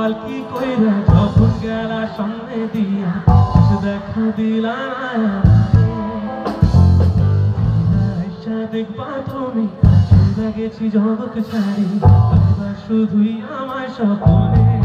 পালকি কইরা যখন গেলা সামনে দিয়া এসে দেখা দিলা দেখবা তুমি গেছি জগৎ ছাড়ি শুধুই আমার স্বপ্নে